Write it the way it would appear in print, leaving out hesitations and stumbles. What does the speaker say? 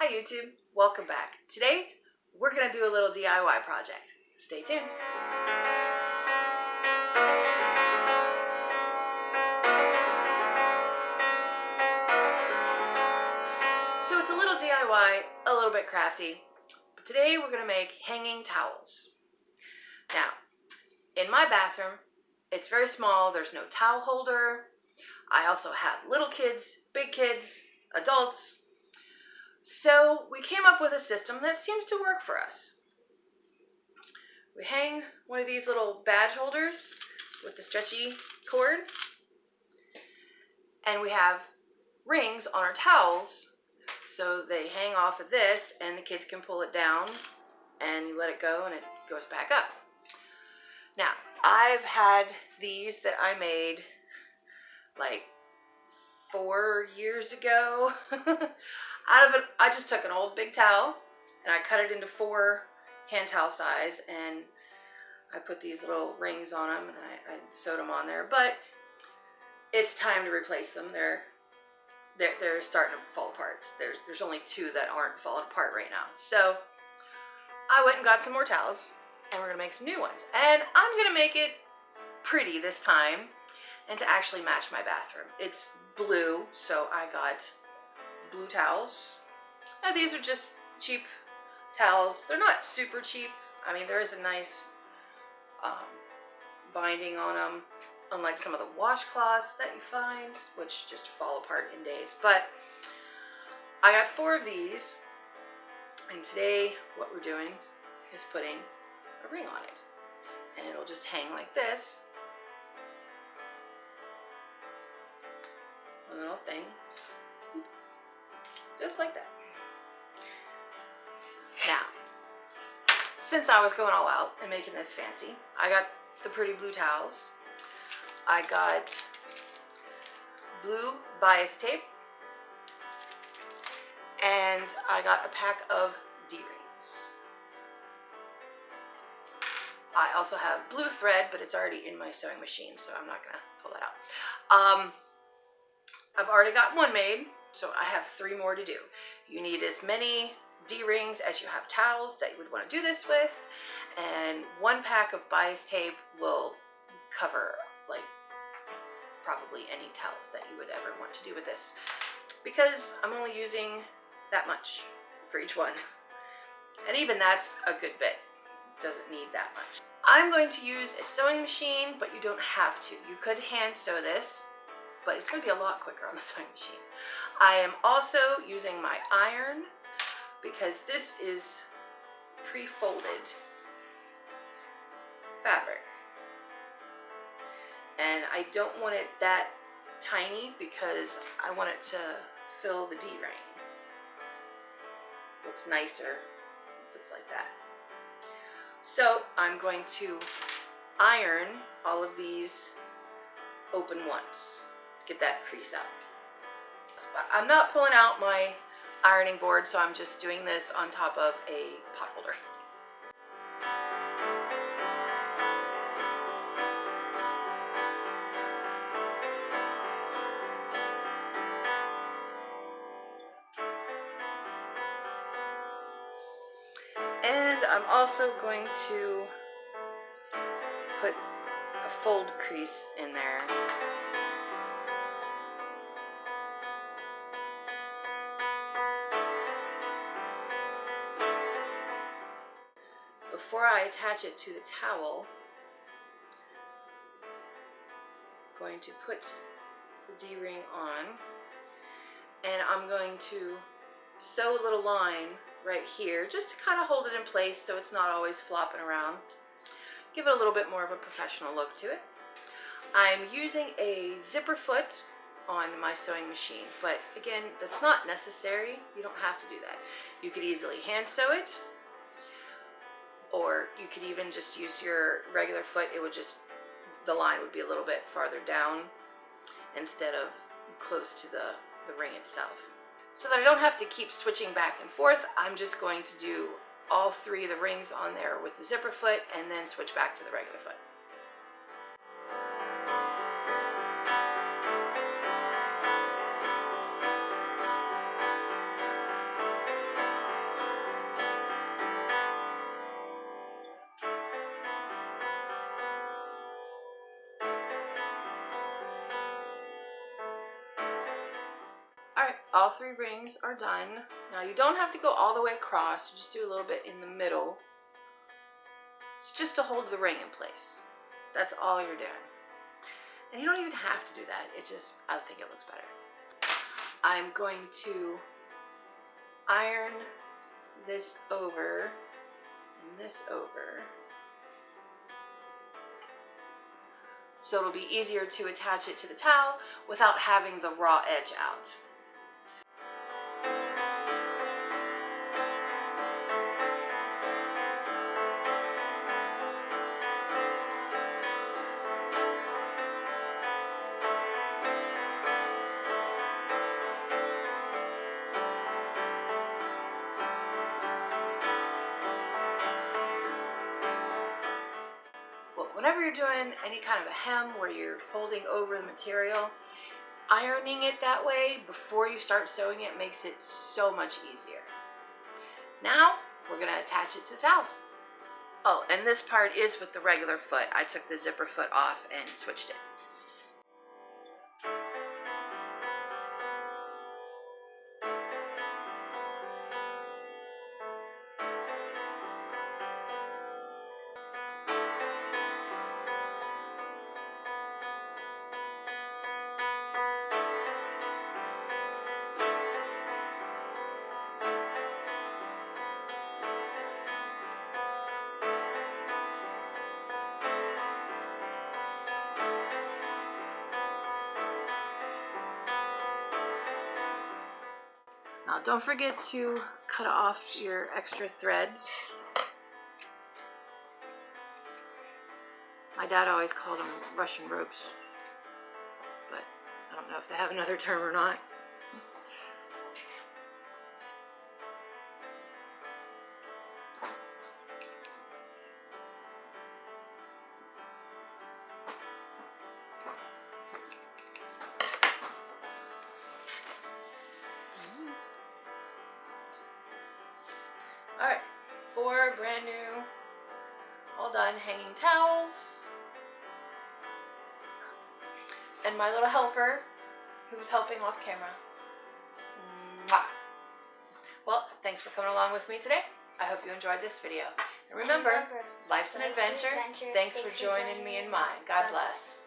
Hi YouTube, welcome back. Today we're going to do a little DIY project. Stay tuned. So it's a little DIY, a little bit crafty. But today we're going to make hanging towels. Now, in my bathroom, it's very small. There's no towel holder. I also have little kids, big kids, adults. So we came up with a system that seems to work for us. We hang one of these little badge holders with the stretchy cord, and we have rings on our towels so they hang off of this and the kids can pull it down and you let it go and it goes back up. Now, I've had these that I made like 4 years ago. Out of it, I just took an old big towel and I cut it into 4 hand towel size, and I put these little rings on them and I sewed them on there. But it's time to replace them. They're starting to fall apart. There's only 2 that aren't falling apart right now. So I went and got some more towels and we're gonna make some new ones. And I'm gonna make it pretty this time and to actually match my bathroom. It's blue, so I got blue towels. Now these are just cheap towels. They're not super cheap. I mean, there is a nice binding on them, unlike some of the washcloths that you find, which just fall apart in days. But I got 4 of these, and today what we're doing is putting a ring on it. And it'll just hang like this. A little thing. Just like that. Now, since I was going all out and making this fancy, I got the pretty blue towels. I got blue bias tape, and I got a pack of D-rings. I also have blue thread, but it's already in my sewing machine, so I'm not gonna pull that out. I've already got 1 made, so I have 3 more to do. You need as many D-rings as you have towels that you would want to do this with, and 1 pack of bias tape will cover like probably any towels that you would ever want to do with this, because I'm only using that much for each one, and even that's a good bit. Doesn't need that much. I'm going to use a sewing machine, but you don't have to. You could hand sew this, but it's going to be a lot quicker on the sewing machine. I am also using my iron because this is pre-folded fabric. And I don't want it that tiny because I want it to fill the D-ring. Looks nicer if it's like that. So I'm going to iron all of these open once. Get that crease out. I'm not pulling out my ironing board, so I'm just doing this on top of a pot holder. And I'm also going to put a fold crease in there. Before I attach it to the towel, I'm going to put the D-ring on, and I'm going to sew a little line right here just to kind of hold it in place so it's not always flopping around. Give it a little bit more of a professional look to it. I'm using a zipper foot on my sewing machine, but again, that's not necessary. You don't have to do that. You could easily hand sew it, or you could even just use your regular foot. It would just, the line would be a little bit farther down instead of close to the ring itself. So that I don't have to keep switching back and forth, I'm just going to do all 3 of the rings on there with the zipper foot and then switch back to the regular foot. all 3 rings are done. Now you don't have to go all the way across, just do a little bit in the middle. It's just to hold the ring in place. That's all you're doing. And you don't even have to do that, I think it looks better. I'm going to iron this over and this over, so it'll be easier to attach it to the towel without having the raw edge out. Whenever you're doing any kind of a hem where you're folding over the material, ironing it that way before you start sewing it makes it so much easier. Now, we're going to attach it to the towels. Oh, and this part is with the regular foot. I took the zipper foot off and switched it. Now don't forget to cut off your extra threads. My dad always called them Russian ropes, but I don't know if they have another term or not. Alright, 4 brand new, all done hanging towels. And my little helper, who's helping off camera. Mwah. Well, thanks for coming along with me today. I hope you enjoyed this video. And remember, life's an adventure. Thanks for joining me in mine. God bless.